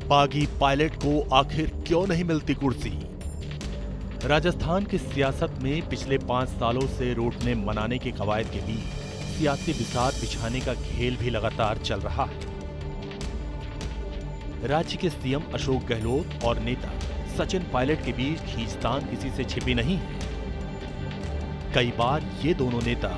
बागी पायलट को आखिर क्यों नहीं मिलती कुर्सी? राजस्थान की सियासत में पिछले 5 सालों से रोटने मनाने के कवायद के बीच सियासी बिसात बिछाने का खेल भी लगातार चल रहा है। राज्य के सीएम अशोक गहलोत और नेता सचिन पायलट के बीच खींचतान किसी से छिपी नहीं है। कई बार ये दोनों नेता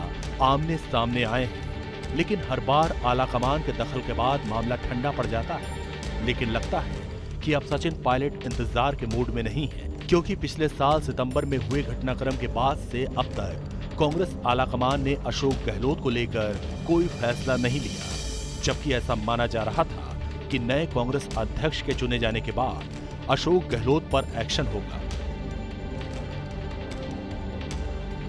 आमने सामने आए हैं, लेकिन हर बार आलाकमान के दखल के बाद मामला ठंडा पड़ जाता है। लेकिन लगता है कि अब सचिन पायलट इंतजार के मूड में नहीं है, क्योंकि पिछले साल सितंबर में हुए घटनाक्रम के बाद से अब तक कांग्रेस आलाकमान ने अशोक गहलोत को लेकर कोई फैसला नहीं लिया, जबकि ऐसा माना जा रहा था कि नए कांग्रेस अध्यक्ष के चुने जाने के बाद अशोक गहलोत पर एक्शन होगा।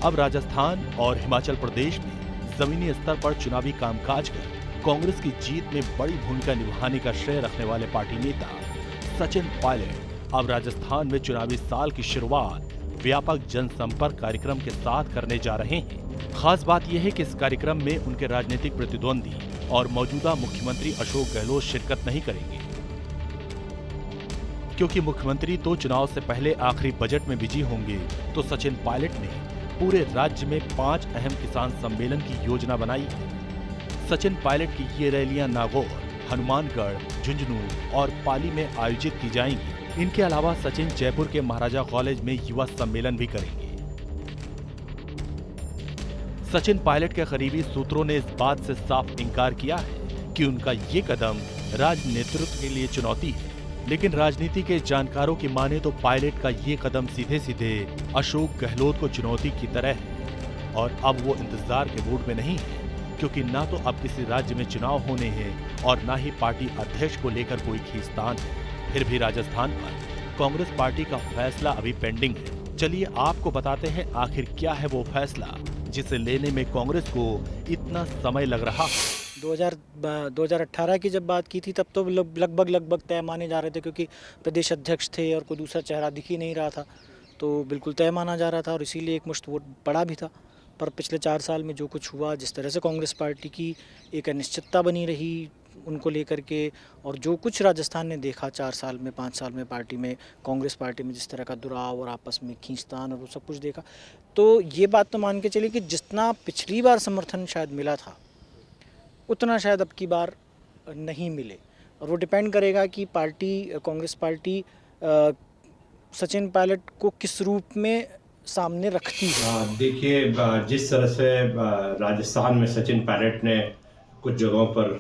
अब राजस्थान और हिमाचल प्रदेश में जमीनी स्तर पर चुनावी कामकाज कर कांग्रेस की जीत में बड़ी भूमिका निभाने का श्रेय रखने वाले पार्टी नेता सचिन पायलट अब राजस्थान में चुनावी साल की शुरुआत व्यापक जनसंपर्क कार्यक्रम के साथ करने जा रहे हैं। खास बात यह है कि इस कार्यक्रम में उनके राजनीतिक प्रतिद्वंदी और मौजूदा मुख्यमंत्री अशोक गहलोत शिरकत नहीं करेंगे, क्योंकि मुख्यमंत्री तो चुनाव से पहले आखिरी बजट में बिजी होंगे। तो सचिन पायलट ने पूरे राज्य में 5 अहम किसान सम्मेलन की योजना बनाई है। सचिन पायलट की ये रैलियां नागौर, हनुमानगढ़, झुंझुनू और पाली में आयोजित की जाएंगी। इनके अलावा सचिन जयपुर के महाराजा कॉलेज में युवा सम्मेलन भी करेंगे। सचिन पायलट के करीबी सूत्रों ने इस बात से साफ इनकार किया है कि उनका ये कदम राज्य नेतृत्व के लिए चुनौती है, लेकिन राजनीति के जानकारों की माने तो पायलट का ये कदम सीधे सीधे अशोक गहलोत को चुनौती की तरह है। और अब वो इंतजार के मूड में नहीं है, क्योंकि ना तो अब किसी राज्य में चुनाव होने हैं और ना ही पार्टी अध्यक्ष को लेकर कोई खींचतान है। फिर भी राजस्थान पर कांग्रेस पार्टी का फैसला अभी पेंडिंग है। चलिए आपको बताते हैं आखिर क्या है वो फैसला जिसे लेने में कांग्रेस को इतना समय लग रहा है। 2018 की जब बात की थी तब तो लगभग तय माने जा रहे थे, क्योंकि प्रदेश अध्यक्ष थे और कोई दूसरा चेहरा दिख ही नहीं रहा था, तो बिल्कुल तय माना जा रहा था और इसीलिए एक मुश्त वोट पड़ा भी था। पर पिछले 4 साल में जो कुछ हुआ, जिस तरह से कांग्रेस पार्टी की एक अनिश्चितता बनी रही उनको लेकर के, और जो कुछ राजस्थान ने देखा 4 साल में 5 साल में पार्टी में, कांग्रेस पार्टी में जिस तरह का दुराव और आपस में खींचतान और वो सब कुछ देखा, तो ये बात तो मान के चलिए कि जितना पिछली बार समर्थन शायद मिला था उतना शायद अब की बार नहीं मिले। और वो डिपेंड करेगा कि कांग्रेस पार्टी सचिन पायलट को किस रूप में सामने रखती है। देखिए, जिस तरह से राजस्थान में सचिन पायलट ने कुछ जगहों पर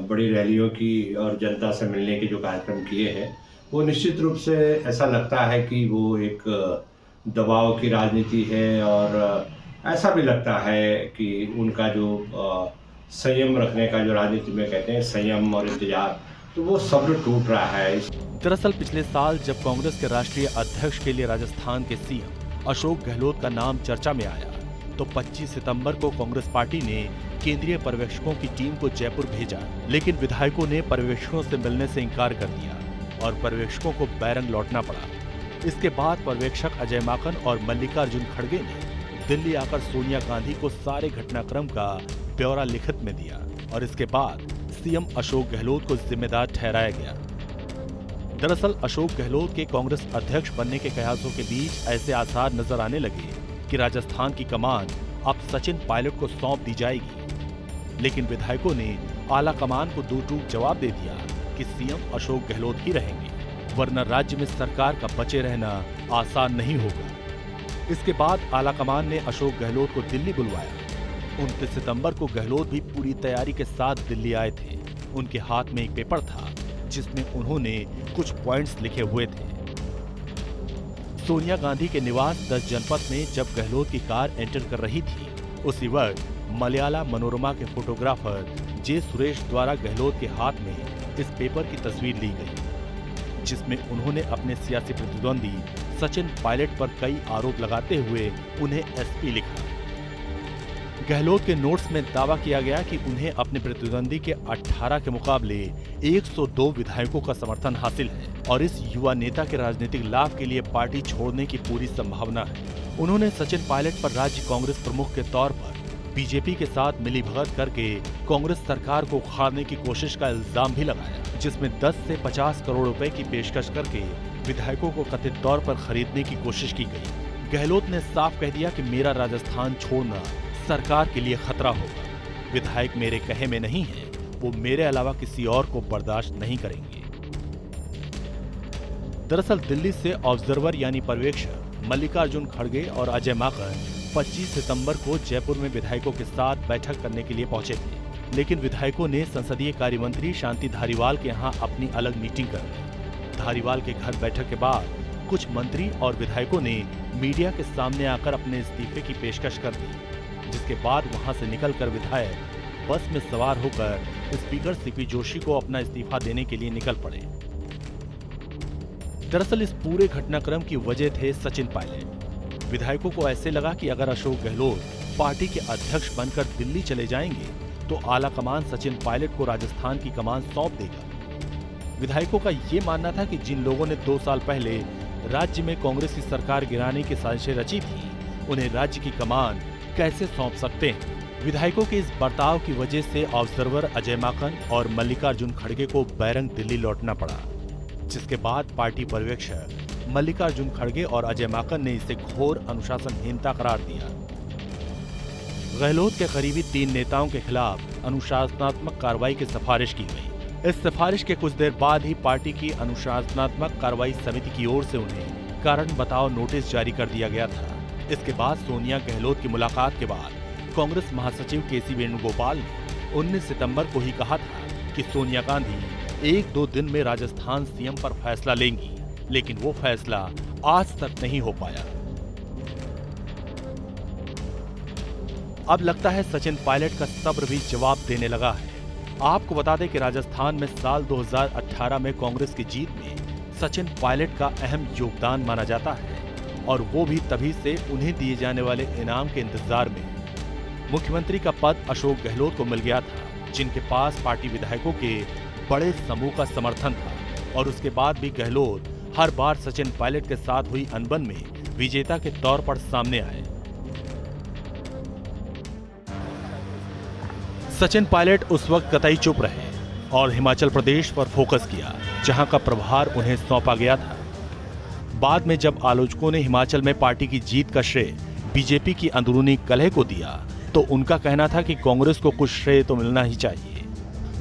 बड़ी रैलियों की और जनता से मिलने के जो कार्यक्रम किए हैं, वो निश्चित रूप से ऐसा लगता है कि वो एक दबाव की राजनीति है। और ऐसा भी लगता है कि उनका जो संयम रखने का जो राजनीति में कहते हैं संयम और इंतजार, तो वो शब्द टूट रहा है। दरअसल पिछले साल जब कांग्रेस के राष्ट्रीय अध्यक्ष के लिए राजस्थान के सीएम अशोक गहलोत का नाम चर्चा में आया, तो 25 सितंबर को कांग्रेस पार्टी ने केंद्रीय पर्यवेक्षकों की टीम को जयपुर भेजा, लेकिन विधायकों ने पर्यवेक्षकों से मिलने से इंकार कर दिया और पर्यवेक्षकों को बैरंग लौटना पड़ा। इसके बाद पर्यवेक्षक अजय माकन और मल्लिकार्जुन खड़गे ने दिल्ली आकर सोनिया गांधी को सारे घटनाक्रम का ब्यौरा लिखित में दिया और इसके बाद सीएम अशोक गहलोत को जिम्मेदार ठहराया गया। दरअसल अशोक गहलोत के कांग्रेस अध्यक्ष बनने के कयासों के बीच ऐसे आसार नजर आने लगे कि राजस्थान की कमान अब सचिन पायलट को सौंप दी जाएगी, लेकिन विधायकों ने आला कमान को दो टूक जवाब दे दिया कि सीएम अशोक गहलोत ही रहेंगे, वरना राज्य में सरकार का बचे रहना आसान नहीं होगा। इसके बाद आला कमान ने अशोक गहलोत को दिल्ली बुलवाया। 29 सितंबर को गहलोत भी पूरी तैयारी के साथ दिल्ली आए थे। उनके हाथ में एक पेपर था जिसमें उन्होंने कुछ पॉइंट्स लिखे हुए थे। सोनिया गांधी के निवास 10 जनपद में जब गहलोत की कार एंटर कर रही थी, उसी वक्त मलयाला मनोरमा के फोटोग्राफर जे सुरेश द्वारा गहलोत के हाथ में इस पेपर की तस्वीर ली गई, जिसमें उन्होंने अपने सियासी प्रतिद्वंदी सचिन पायलट पर कई आरोप लगाते हुए उन्हें एसपी लिखा। गहलोत के नोट्स में दावा किया गया कि उन्हें अपने प्रतिद्वंदी के 18 के मुकाबले 102 विधायकों का समर्थन हासिल है और इस युवा नेता के राजनीतिक लाभ के लिए पार्टी छोड़ने की पूरी संभावना है। उन्होंने सचिन पायलट पर राज्य कांग्रेस प्रमुख के तौर पर बीजेपी के साथ मिलीभगत करके कांग्रेस सरकार को उखाड़ने की कोशिश का इल्जाम भी लगाया, जिसमें 10 से 50 करोड़ रुपए की पेशकश करके विधायकों को कथित तौर पर खरीदने की कोशिश की गई। गहलोत ने साफ कह दिया कि मेरा राजस्थान छोड़ना सरकार के लिए खतरा होगा। विधायक मेरे कहे में नहीं है, वो मेरे अलावा किसी और को बर्दाश्त नहीं करेंगे। दरअसल दिल्ली से ऑब्जर्वर यानी पर्यवेक्षक मल्लिकार्जुन खड़गे और अजय माकन 25 सितंबर को जयपुर में विधायकों के साथ बैठक करने के लिए पहुंचे थे, लेकिन विधायकों ने संसदीय कार्य मंत्री शांति धारीवाल के यहाँ अपनी अलग मीटिंग कर ली। धारीवाल के घर बैठक के बाद कुछ मंत्री और विधायकों ने मीडिया के सामने आकर अपने इस्तीफे की पेशकश कर दी, जिसके बाद वहां से निकलकर विधायक बस में सवार होकर स्पीकर सीपी जोशी को अपना इस्तीफा देने के लिए निकल पड़े। दरअसल इस पूरे घटनाक्रम की वजह थे सचिन पायलट। विधायकों को ऐसे लगा कि अगर अशोक गहलोत पार्टी के अध्यक्ष बनकर दिल्ली चले जाएंगे तो आला कमान सचिन पायलट को राजस्थान की कमान सौंप देगा। विधायकों का ये मानना था कि जिन लोगों ने 2 साल पहले राज्य में कांग्रेस की सरकार गिराने की साजिशें रची थी, उन्हें राज्य की कमान कैसे सौंप सकते हैं। विधायकों के इस बर्ताव की वजह से ऑब्जर्वर अजय माकन और मल्लिकार्जुन खड़गे को बैरंग दिल्ली लौटना पड़ा, जिसके बाद पार्टी पर्यवेक्षक मल्लिकार्जुन खड़गे और अजय माकन ने इसे घोर अनुशासनहीनता करार दिया। गहलोत के करीबी 3 नेताओं के खिलाफ अनुशासनात्मक कार्रवाई की सिफारिश की गई। इस सिफारिश के कुछ देर बाद ही पार्टी की अनुशासनात्मक कार्रवाई समिति की ओर से उन्हें कारण बताओ नोटिस जारी कर दिया गया था। इसके बाद सोनिया गहलोत की मुलाकात के बाद कांग्रेस महासचिव केसी वेणुगोपाल ने 19 सितंबर को ही कहा था कि सोनिया गांधी 1-2 दिन में राजस्थान सीएम पर फैसला लेंगी, लेकिन वो फैसला आज तक नहीं हो पाया। अब लगता है सचिन पायलट का सब्र भी जवाब देने लगा है। आपको बता दें कि राजस्थान में साल 2018 में कांग्रेस की जीत में सचिन पायलट का अहम योगदान माना जाता है, और वो भी तभी से उन्हें दिए जाने वाले इनाम के इंतजार में। मुख्यमंत्री का पद अशोक गहलोत को मिल गया था, जिनके पास पार्टी विधायकों के बड़े समूह का समर्थन था, और उसके बाद भी गहलोत हर बार सचिन पायलट के साथ हुई अनबन में विजेता के तौर पर सामने आए। सचिन पायलट उस वक्त कतई चुप रहे और हिमाचल प्रदेश पर फोकस किया, जहां का प्रभार उन्हें सौंपा गया था। बाद में जब आलोचकों ने हिमाचल में पार्टी की जीत का श्रेय बीजेपी की अंदरूनी कलह को दिया, तो उनका कहना था कि कांग्रेस को कुछ श्रेय तो मिलना ही चाहिए।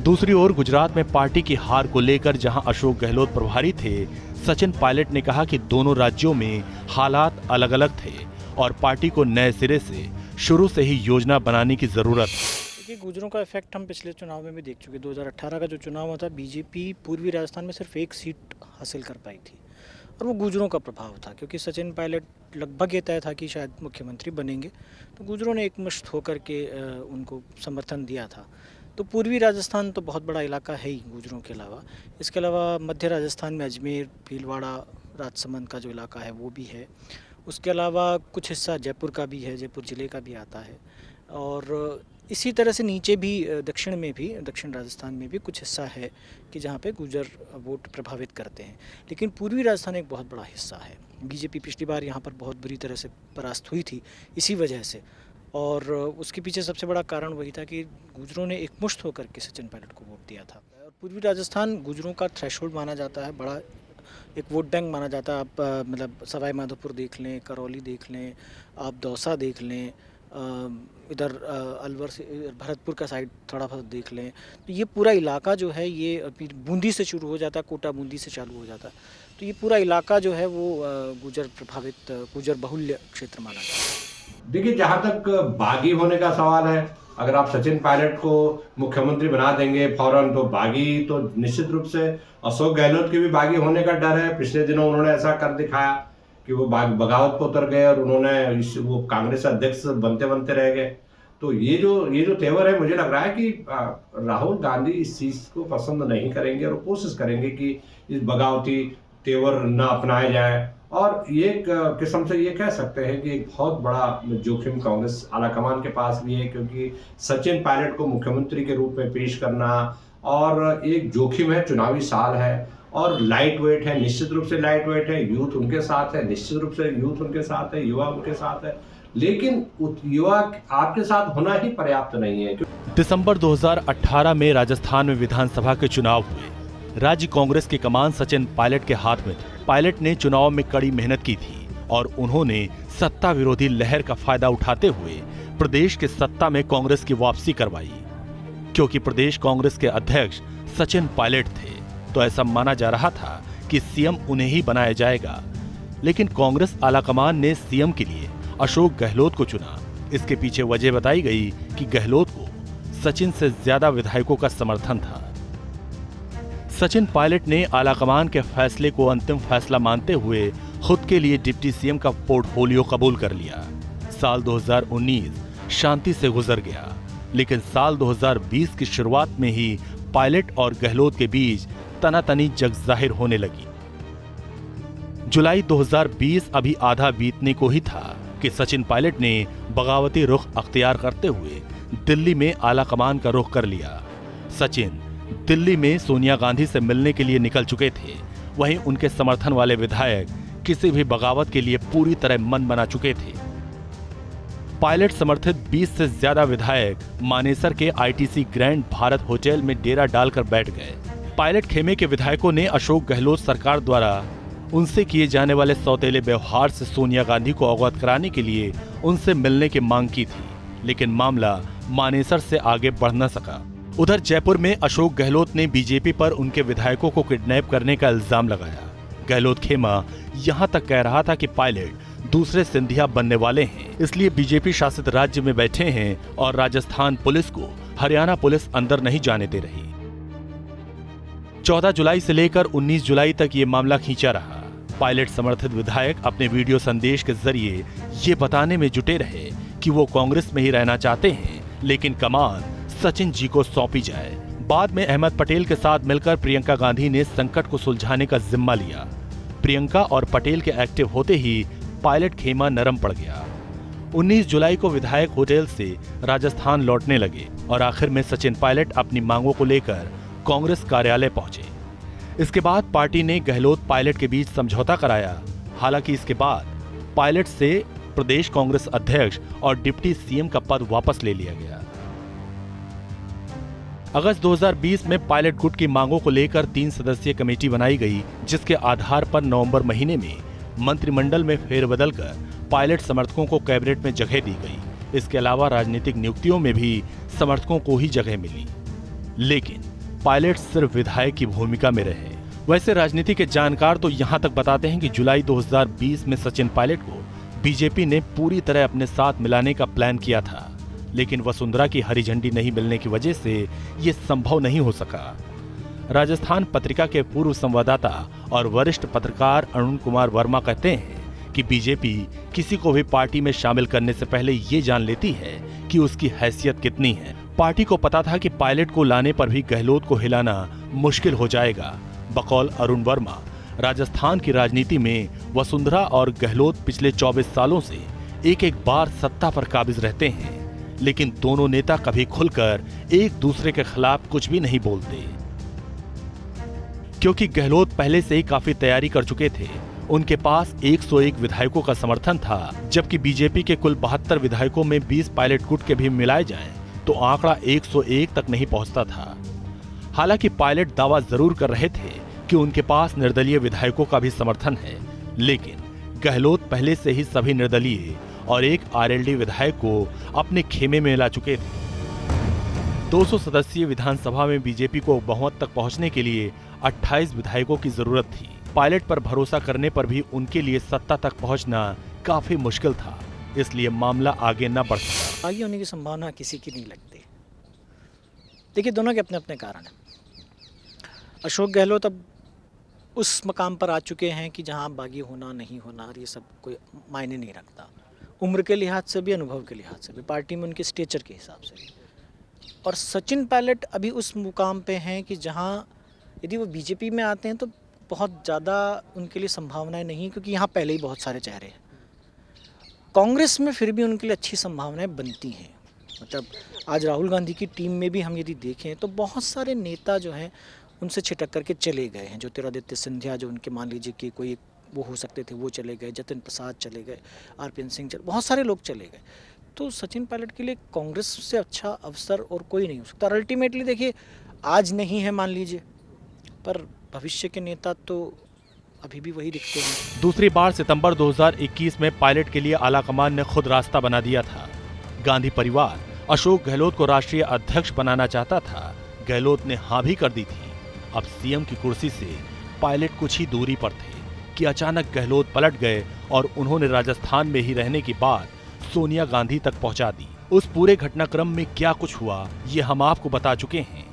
दूसरी ओर गुजरात में पार्टी की हार को लेकर जहां अशोक गहलोत प्रभारी थे, सचिन पायलट ने कहा कि दोनों राज्यों में हालात अलग अलग थे और पार्टी को नए सिरे से शुरू से ही योजना बनाने की जरूरत है। देखिए, गुजरों का इफेक्ट हम पिछले चुनाव में भी देख चुके। 2018 का जो चुनाव हुआ था, बीजेपी पूर्वी राजस्थान में सिर्फ 1 सीट हासिल कर पाई थी, और वो गुजरों का प्रभाव था, क्योंकि सचिन पायलट लगभग ये तय था कि शायद मुख्यमंत्री बनेंगे, तो गुजरों ने एकमुश्त होकर के उनको समर्थन दिया था। तो पूर्वी राजस्थान तो बहुत बड़ा इलाका है ही गुजरों के अलावा। इसके अलावा मध्य राजस्थान में अजमेर, भीलवाड़ा, राजसमंद का जो इलाका है वो भी है। उसके अलावा कुछ हिस्सा जयपुर का भी है, जयपुर ज़िले का भी आता है, और इसी तरह से नीचे भी दक्षिण में भी, दक्षिण राजस्थान में भी कुछ हिस्सा है कि जहाँ पे गुजर वोट प्रभावित करते हैं। लेकिन पूर्वी राजस्थान एक बहुत बड़ा हिस्सा है। बीजेपी पिछली बार यहाँ पर बहुत बुरी तरह से परास्त हुई थी इसी वजह से, और उसके पीछे सबसे बड़ा कारण वही था कि गुजरों ने एकमुश्त होकर के सचिन पायलट को वोट दिया था। और पूर्वी राजस्थान गुजरों का थ्रेशोल्ड माना जाता है, बड़ा एक वोट बैंक माना जाता है। आप मतलब सवाई माधोपुर देख लें, करौली देख लें, आप दौसा देख लें, इधर अलवर से भरतपुर का साइड थोड़ा बहुत देख लें, तो ये पूरा इलाका जो है ये बूंदी से शुरू हो जाता है, कोटा बूंदी से चालू हो जाता है। तो ये पूरा इलाका जो है वो गुजर प्रभावित, गुजर बहुल्य क्षेत्र माना जाता है। देखिए, जहाँ तक बागी होने का सवाल है, अगर आप सचिन पायलट को मुख्यमंत्री बना देंगे फौरन, तो बागी तो निश्चित रूप से अशोक गहलोत के भी बागी होने का डर है। पिछले दिनों उन्होंने ऐसा कर दिखाया कि वो बगावत पर उतर गए और उन्होंने वो कांग्रेस अध्यक्ष बनते बनते रह गए। तो ये जो तेवर है, मुझे लग रहा है कि राहुल गांधी इस चीज़ को पसंद नहीं करेंगे और कोशिश करेंगे कि इस बगावती तेवर न अपनाया जाए। और ये एक किस्म से ये कह सकते हैं कि एक बहुत बड़ा जोखिम कांग्रेस आलाकमान के पास भी है, क्योंकि सचिन पायलट को मुख्यमंत्री के रूप में पेश करना और एक जोखिम है, चुनावी साल है और लाइट वेट है, निश्चित रूप से लाइट वेट है। यूथ उनके साथ है, निश्चित रूप से यूथ उनके साथ है, युवा उनके साथ है। लेकिन युवा आपके साथ होना ही पर्याप्त नहीं है। दिसंबर 2018 में राजस्थान में विधानसभा के चुनाव हुए। राज्य कांग्रेस की कमान सचिन पायलट के हाथ में थी। पायलट ने चुनाव में कड़ी मेहनत की थी और उन्होंने सत्ता विरोधी लहर का फायदा उठाते हुए प्रदेश के सत्ता में कांग्रेस की वापसी करवाई। क्योंकि प्रदेश कांग्रेस के अध्यक्ष सचिन पायलट थे तो ऐसा माना जा रहा था कि सीएम उन्हें ही बनाया जाएगा। लेकिन कांग्रेस आलाकमान ने सीएम के लिए अशोक गहलोत को चुना। इसके पीछे वजह बताई गई कि गहलोत को सचिन से ज्यादा विधायकों का समर्थन था। सचिन पायलट ने आलाकमान के फैसले को अंतिम फैसला मानते हुए खुद के लिए डिप्टी सीएम का पोर्टफोलियो कबूल कर लिया। साल 2019 शांति से गुजर गया, लेकिन साल 2020 की शुरुआत में ही पायलट और गहलोत के बीच तनातनी जग जाहिर होने लगी। जुलाई 2020 अभी आधा बीतने को ही था कि सचिन पायलट ने बगावती रुख अख्तियार करते हुए दिल्ली में आलाकमान का रुख कर लिया। सचिन दिल्ली में सोनिया गांधी से मिलने के लिए निकल चुके थे। वहीं उनके समर्थन वाले विधायक किसी भी बगावत के लिए पूरी तरह मन बना चुके थे। पायलट समर्थित 20 से ज्यादा विधायक मानेसर के आईटीसी ग्रैंड भारत होटल में डेरा डालकर बैठ गए। पायलट खेमे के विधायकों ने अशोक गहलोत सरकार द्वारा उनसे किए जाने वाले सौतेले व्यवहार से सोनिया गांधी को अवगत कराने के लिए उनसे मिलने की मांग की थी, लेकिन मामला मानेसर से आगे बढ़ न सका। उधर जयपुर में अशोक गहलोत ने बीजेपी पर उनके विधायकों को किडनैप करने का इल्जाम लगाया। गहलोत खेमा यहां तक कह रहा था कि पायलट दूसरे सिंधिया बनने वाले हैं, इसलिए बीजेपी शासित राज्य में बैठे हैं और राजस्थान पुलिस को हरियाणा पुलिस अंदर नहीं जाने दे रही। 14 जुलाई से लेकर 19 जुलाई तक ये मामला खींचा रहा। पायलट समर्थित विधायक अपने वीडियो संदेश के जरिए ये बताने में जुटे रहे कि वो कांग्रेस में ही रहना चाहते हैं, लेकिन कमान सचिन जी को सौंपी जाए। बाद में अहमद पटेल के साथ मिलकर प्रियंका गांधी ने संकट को सुलझाने का जिम्मा लिया। प्रियंका और पटेल के एक्टिव होते ही पायलट खेमा नरम पड़ गया। 19 जुलाई को विधायक होटल से राजस्थान लौटने लगे और आखिर में सचिन पायलट अपनी मांगों को लेकर कांग्रेस कार्यालय पहुंचे। इसके बाद पार्टी ने गहलोत पायलट के बीच समझौता कराया। हालांकि इसके बाद पायलट से प्रदेश कांग्रेस अध्यक्ष और डिप्टी सीएम का पद वापस ले लिया गया। अगस्त 2020 में पायलट गुट की मांगों को लेकर 3 सदस्यीय कमेटी बनाई गई, जिसके आधार पर नवंबर महीने में मंत्रिमंडल में फेरबदल कर पायलट समर्थकों को कैबिनेट में जगह दी गई। इसके अलावा राजनीतिक नियुक्तियों में भी समर्थकों को ही जगह मिली, लेकिन पायलट सिर्फ विधायक की भूमिका में रहे। वैसे राजनीति के जानकार तो यहां तक बताते हैं कि जुलाई 2020 में सचिन पायलट को बीजेपी ने पूरी तरह अपने साथ मिलाने का प्लान किया था, लेकिन वसुंधरा की हरी झंडी नहीं मिलने की वजह से ये संभव नहीं हो सका। राजस्थान पत्रिका के पूर्व संवाददाता और वरिष्ठ पत्रकार अरुण कुमार वर्मा कहते हैं कि बीजेपी किसी को भी पार्टी में शामिल करने से पहले ये जान लेती है कि उसकी हैसियत कितनी है। पार्टी को पता था कि पायलट को लाने पर भी गहलोत को हिलाना मुश्किल हो जाएगा। बकौल अरुण वर्मा, राजस्थान की राजनीति में वसुंधरा और गहलोत पिछले 24 सालों से एक एक बार सत्ता पर काबिज रहते हैं, लेकिन दोनों नेता कभी खुलकर एक दूसरे के खिलाफ कुछ भी नहीं बोलते। क्योंकि गहलोत पहले से ही काफी तैयारी कर चुके थे। उनके पास 101 विधायकों का समर्थन था, जबकि बीजेपी के कुल 72 विधायकों में 20 पायलट गुट के भी मिलाए जाएं तो आंकड़ा 101 तक नहीं पहुंचता था। हालांकि पायलट दावा जरूर कर रहे थे कि उनके पास निर्दलीय विधायकों का भी समर्थन है, लेकिन गहलोत पहले से ही सभी निर्दलीय और एक आरएलडी विधायक को अपने खेमे में ला चुके थे। 200 सदस्यीय विधानसभा में बीजेपी को बहुमत तक पहुंचने के लिए 28 विधायकों की जरूरत थी। पायलट पर भरोसा करने पर भी उनके लिए सत्ता तक पहुंचना काफी मुश्किल था, इसलिए मामला आगे न बढ़ सका। आगे होने की संभावना किसी की नहीं लगती। देखिए, दोनों के अपने अपने कारण हैं। अशोक गहलोत अब उस मकाम पर आ चुके हैं कि जहां बागी होना नहीं होना और ये सब कोई मायने नहीं रखता। उम्र के लिहाज से भी, अनुभव के लिहाज से भी, पार्टी में उनके स्टेचर के हिसाब से भी। और सचिन पायलट अभी उस मुकाम पे हैं कि जहां यदि वो बीजेपी में आते हैं तो बहुत ज़्यादा उनके लिए संभावनाएं नहीं, क्योंकि यहाँ पहले ही बहुत सारे चेहरे हैं। कांग्रेस में फिर भी उनके लिए अच्छी संभावनाएं बनती हैं। मतलब आज राहुल गांधी की टीम में भी हम यदि देखें तो बहुत सारे नेता जो हैं उनसे छिटक करके चले गए हैं। ज्योतिरादित्य सिंधिया जो उनके मान लीजिए कि कोई वो हो सकते थे वो चले गए, जतिन प्रसाद चले गए, आरपीएन सिंह चले, बहुत सारे लोग चले गए। तो सचिन पायलट के लिए कांग्रेस से अच्छा अवसर और कोई नहीं हो सकता। अल्टीमेटली देखिए, आज नहीं है मान लीजिए, पर भविष्य के नेता तो अभी भी वही दिखते हैं। दूसरी बार सितंबर 2021 में पायलट के लिए आलाकमान ने खुद रास्ता बना दिया था। गांधी परिवार अशोक गहलोत को राष्ट्रीय अध्यक्ष बनाना चाहता था। गहलोत ने हाँ भी कर दी थी। अब सीएम की कुर्सी से पायलट कुछ ही दूरी पर थे कि अचानक गहलोत पलट गए और उन्होंने राजस्थान में ही रहने की बात सोनिया गांधी तक पहुंचा दी। उस पूरे घटनाक्रम में क्या कुछ हुआ ये हम आपको बता चुके हैं।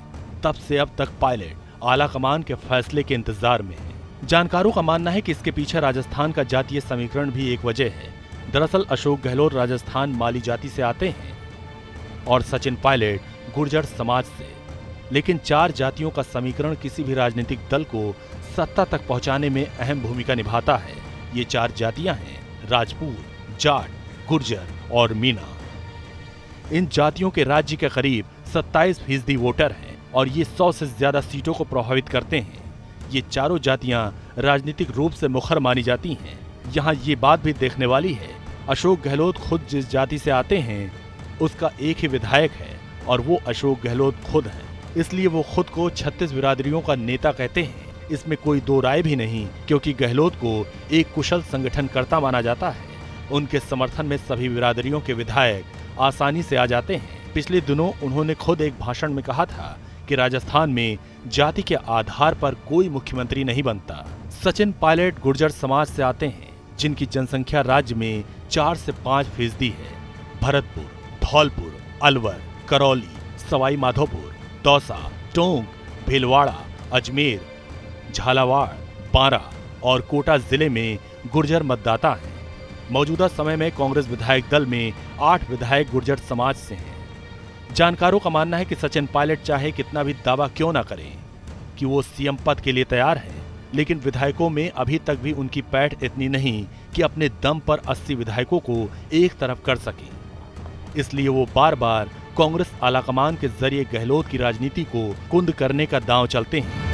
तब से अब तक पायलट आलाकमान के फैसले के इंतजार में है। जानकारों का मानना है कि इसके पीछे राजस्थान का जातीय समीकरण भी एक वजह है। दरअसल अशोक गहलोत राजस्थान माली जाति से आते हैं और सचिन पायलट गुर्जर समाज से। लेकिन 4 जातियों का समीकरण किसी भी राजनीतिक दल को सत्ता तक पहुंचाने में अहम भूमिका निभाता है। ये 4 जातियां हैं राजपूत, जाट, गुर्जर और मीना। इन जातियों के राज्य के करीब 27% वोटर हैं और ये 100 से ज्यादा सीटों को प्रभावित करते हैं। ये चारों जातियां राजनीतिक रूप से मुखर मानी जाती हैं। यहाँ ये बात भी देखने वाली है, अशोक गहलोत खुद जिस जाति से आते हैं उसका एक ही विधायक है और वो अशोक गहलोत खुद हैं। इसलिए वो खुद को 36 बिरादरियों का नेता कहते हैं। इसमें कोई दो राय भी नहीं, क्योंकि गहलोत को एक कुशल संगठनकर्ता माना जाता है। उनके समर्थन में सभी बिरादरियों के विधायक आसानी से आ जाते हैं। पिछले दिनों उन्होंने खुद एक भाषण में कहा था कि राजस्थान में जाति के आधार पर कोई मुख्यमंत्री नहीं बनता। सचिन पायलट गुर्जर समाज से आते हैं, जिनकी जनसंख्या राज्य में 4 से 5% है। भरतपुर, धौलपुर, अलवर, करौली, सवाई माधोपुर, दौसा, टोंक, भीलवाड़ा, अजमेर, झालावाड़, बांरा और कोटा जिले में गुर्जर मतदाता हैं। मौजूदा समय में कांग्रेस विधायक दल में 8 विधायक गुर्जर समाज से हैं। जानकारों का मानना है कि सचिन पायलट चाहे कितना भी दावा क्यों ना करें कि वो सीएम पद के लिए तैयार हैं, लेकिन विधायकों में अभी तक भी उनकी पैठ इतनी नहीं कि अपने दम पर 80 विधायकों को एक तरफ कर सकें। इसलिए वो बार बार कांग्रेस आलाकमान के जरिए गहलोत की राजनीति को कुंद करने का दांव चलते हैं।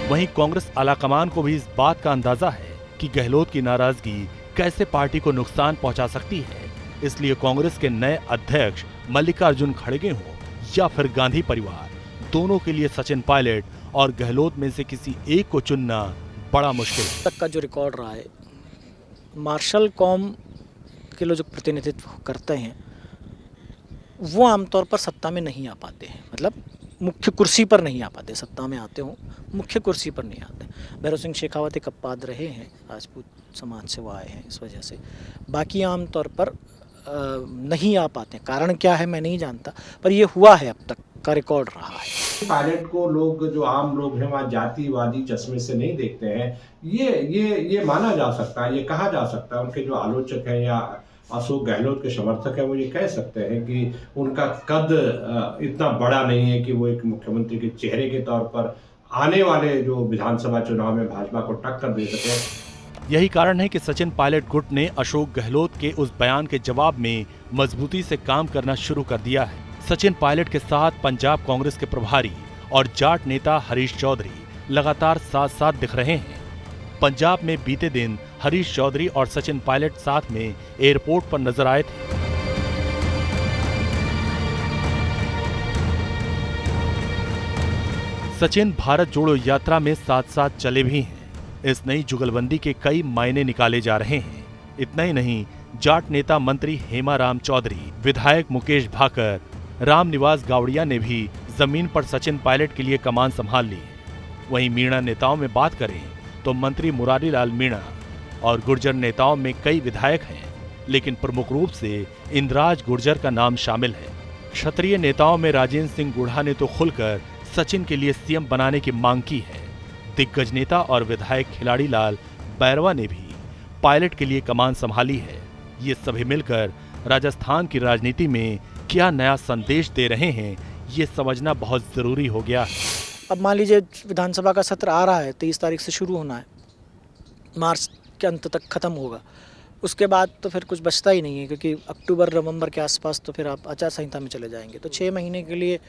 वहीं कांग्रेस आलाकमान को भी इस बात का अंदाजा है कि गहलोत की नाराजगी कैसे पार्टी को नुकसान पहुंचा सकती है। इसलिए कांग्रेस के नए अध्यक्ष मल्लिकार्जुन खड़गे हों या फिर गांधी परिवार, दोनों के लिए सचिन पायलट और गहलोत में से किसी एक को चुनना बड़ा मुश्किल है। तक का जो रिकॉर्ड रहा है, मार्शल कौम के लोग जो प्रतिनिधित्व करते हैं वो आमतौर पर सत्ता में नहीं आ पाते हैं। मतलब मुख्य कुर्सी पर नहीं आ पाते। सत्ता में आते हों, मुख्य कुर्सी पर नहीं आते। भैरव सिंह शेखावत एक अपवाद रहे हैं, राजपूत समाज से वो आए हैं, इस वजह से। बाकी आमतौर पर नहीं आ पाते। कारण क्या है मैं नहीं जानता, पर ये हुआ है, अब तक का रिकॉर्ड रहा है। पायलट को लोग, जो आम लोग हैं, वहाँ जातिवादी चश्मे से नहीं देखते हैं। ये माना जा सकता है, ये कहा जा सकता है। उनके जो आलोचक हैं या अशोक गहलोत के समर्थक हैं वो ये कह सकते हैं कि उनका कद इतना बड़ा नहीं है कि वो एक मुख्यमंत्री के चेहरे के तौर पर आने वाले जो विधानसभा चुनाव में भाजपा को टक्कर दे सके। यही कारण है कि सचिन पायलट गुट ने अशोक गहलोत के उस बयान के जवाब में मजबूती से काम करना शुरू कर दिया है। सचिन पायलट के साथ पंजाब कांग्रेस के प्रभारी और जाट नेता हरीश चौधरी लगातार साथ साथ दिख रहे हैं। पंजाब में बीते दिन हरीश चौधरी और सचिन पायलट साथ में एयरपोर्ट पर नजर आए थे। सचिन भारत जोड़ो यात्रा में साथ साथ चले भी हैं। इस नई जुगलबंदी के कई मायने निकाले जा रहे हैं। इतना ही नहीं, जाट नेता मंत्री हेमा राम चौधरी, विधायक मुकेश भाकर, रामनिवास गावड़िया ने भी जमीन पर सचिन पायलट के लिए कमान संभाल ली। वहीं मीणा नेताओं में बात करें तो मंत्री मुरारी लाल मीणा और गुर्जर नेताओं में कई विधायक हैं, लेकिन प्रमुख रूप से इंद्राज गुर्जर का नाम शामिल है। क्षत्रिय नेताओं में राजेंद्र सिंह गुढ़ा ने तो खुलकर सचिन के लिए सीएम बनाने की मांग की है। दिग्गज नेता और विधायक खिलाड़ी लाल बैरवा ने भी पायलट के लिए कमान संभाली है। ये सभी मिलकर राजस्थान की राजनीति में क्या नया संदेश दे रहे हैं, ये समझना बहुत जरूरी हो गया है। अब मान लीजिए विधानसभा का सत्र आ रहा है, 23 तारीख से शुरू होना है, मार्च के अंत तक ख़त्म होगा। उसके बाद तो फिर कुछ बचता ही नहीं है, क्योंकि अक्टूबर नवंबर के आसपास तो फिर आप आचार संहिता में चले जाएंगे। तो 6 महीने के लिए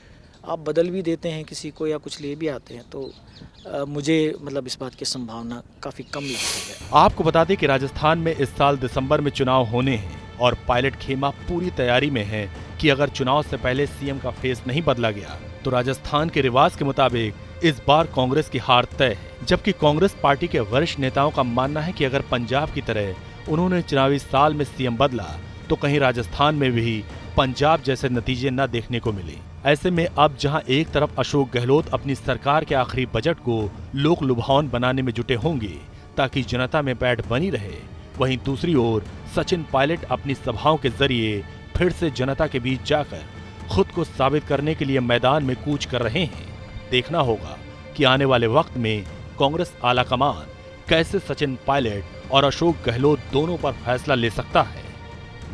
आप बदल भी देते हैं किसी को या कुछ ले भी आते हैं, तो मुझे मतलब इस बात की संभावना काफ़ी कम लगती है। आपको बता दें कि राजस्थान में इस साल दिसंबर में चुनाव होने हैं और पायलट खेमा पूरी तैयारी में है कि अगर चुनाव से पहले सीएम का फेस नहीं बदला गया तो राजस्थान के रिवाज के मुताबिक इस बार कांग्रेस की हार तय है। जबकि कांग्रेस पार्टी के वरिष्ठ नेताओं का मानना है कि अगर पंजाब की तरह उन्होंने चुनावी साल में सीएम बदला तो कहीं राजस्थान में भी पंजाब जैसे नतीजे न देखने को मिले। ऐसे में अब जहां एक तरफ अशोक गहलोत अपनी सरकार के आखिरी बजट को लोक लुभावन बनाने में जुटे होंगे ताकि जनता में बैठ बनी रहे, वहीं दूसरी ओर सचिन पायलट अपनी सभाओं के जरिए फिर से जनता के बीच जाकर खुद को साबित करने के लिए मैदान में कूच कर रहे हैं। देखना होगा कि आने वाले वक्त में कांग्रेस आलाकमान कैसे सचिन पायलट और अशोक गहलोत दोनों पर फैसला ले सकता है।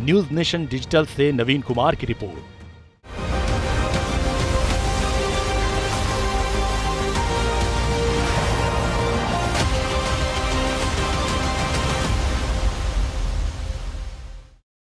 न्यूज़ नेशन डिजिटल से नवीन कुमार की रिपोर्ट।